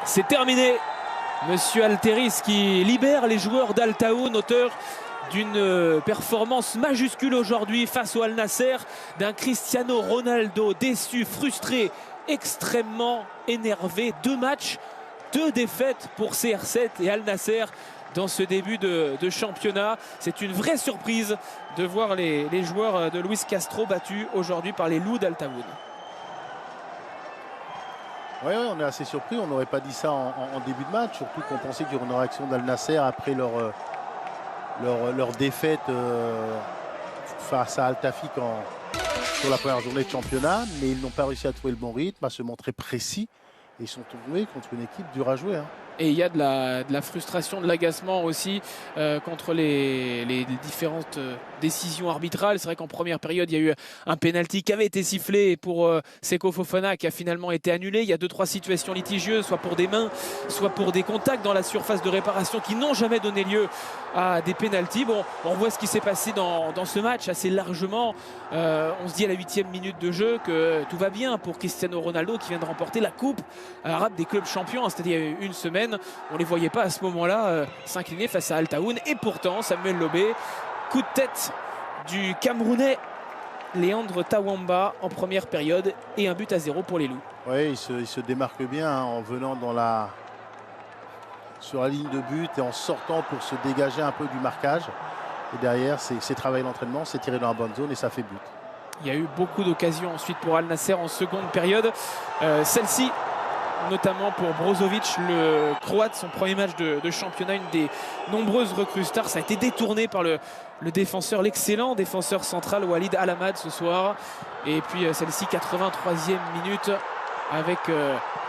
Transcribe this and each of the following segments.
C'est terminé. Monsieur Alteris qui libère les joueurs d'Al Taoun, auteur d'une performance majuscule aujourd'hui face au Al Nasser, d'un Cristiano Ronaldo déçu, frustré, extrêmement énervé. 2 matchs, 2 défaites pour CR7 et Al Nasser dans ce début de championnat. C'est une vraie surprise de voir les joueurs de Luis Castro battus aujourd'hui par les loups d'Al Taoun. Oui, on est assez surpris. On n'aurait pas dit ça en début de match, surtout qu'on pensait qu'il y aurait une réaction d'Al Nasser après leur défaite face à Al Tafik sur la première journée de championnat. Mais ils n'ont pas réussi à trouver le bon rythme, à se montrer précis. Et ils sont tombés contre une équipe dure à jouer. Et il y a de la frustration, de l'agacement aussi contre les différentes décisions arbitrales. C'est vrai qu'en première période, il y a eu un pénalty qui avait été sifflé pour Seko Fofana qui a finalement été annulé. Il y a 2-3 situations litigieuses, soit pour des mains, soit pour des contacts dans la surface de réparation qui n'ont jamais donné lieu à des pénaltys. Bon, on voit ce qui s'est passé dans ce match assez largement. On se dit à la 8e minute de jeu que tout va bien pour Cristiano Ronaldo qui vient de remporter la coupe arabe des clubs champions, c'est-à-dire il y a une semaine. On ne les voyait pas à ce moment-là s'incliner face à Al Taoun. Et pourtant, Samuel Lobé, coup de tête du Camerounais Léandre Tawamba en première période et 1-0 pour les loups. Oui, il se démarque bien en venant sur la ligne de but et en sortant pour se dégager un peu du marquage. Et derrière, c'est travailler l'entraînement, c'est tirer dans la bonne zone et ça fait but. Il y a eu beaucoup d'occasions ensuite pour Al Nasser en seconde période. Celle-ci, notamment pour Brozovic, le Croate, son premier match de championnat, une des nombreuses recrues stars. Ça a été détourné par le défenseur, l'excellent défenseur central Walid Al-Hamad ce soir. Et puis celle-ci, 83e minute, avec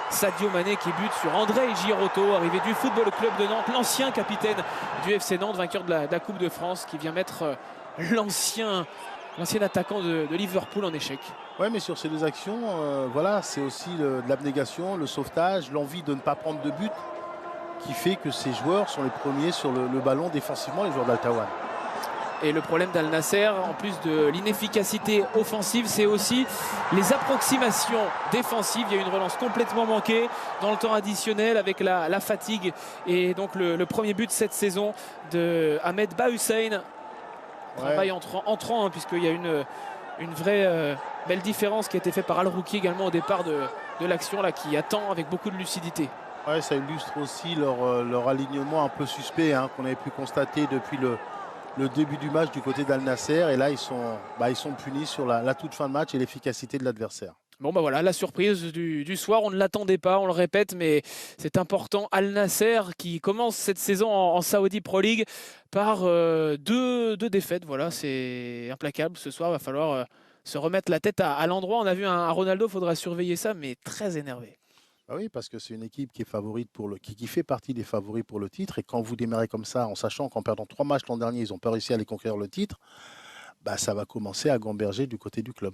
Sadio Mané qui bute sur André Girotto, arrivé du Football Club de Nantes, l'ancien capitaine du FC Nantes, vainqueur de la Coupe de France, qui vient mettre l'ancien attaquant de Liverpool en échec. Oui, mais sur ces 2 actions, voilà, c'est aussi de l'abnégation, le sauvetage, l'envie de ne pas prendre de but qui fait que ces joueurs sont les premiers sur le ballon défensivement, les joueurs d'Al Taoun. Et le problème d'Al Nasser, en plus de l'inefficacité offensive, c'est aussi les approximations défensives. Il y a eu une relance complètement manquée dans le temps additionnel avec la fatigue. Et donc le premier but de cette saison de Ahmed Bahussein. Travail entrant puisqu'il y a une vraie belle différence qui a été faite par Al-Rouki également au départ de l'action là, qui attend avec beaucoup de lucidité. Ouais, ça illustre aussi leur alignement un peu suspect qu'on avait pu constater depuis le début du match du côté d'Al Nasser. Et là, ils sont punis sur la toute fin de match et l'efficacité de l'adversaire. Bon bah voilà, la surprise du soir, on ne l'attendait pas, on le répète, mais c'est important. Al Nasser qui commence cette saison en Saudi Pro League par deux défaites. Voilà, c'est implacable. Ce soir, il va falloir se remettre la tête à l'endroit. On a vu un Ronaldo, il faudra surveiller ça, mais très énervé. Ah oui, parce que c'est une équipe qui est favorite qui fait partie des favoris pour le titre. Et quand vous démarrez comme ça, en sachant qu'en perdant 3 matchs l'an dernier, ils n'ont pas réussi à aller conquérir le titre, ça va commencer à gamberger du côté du club.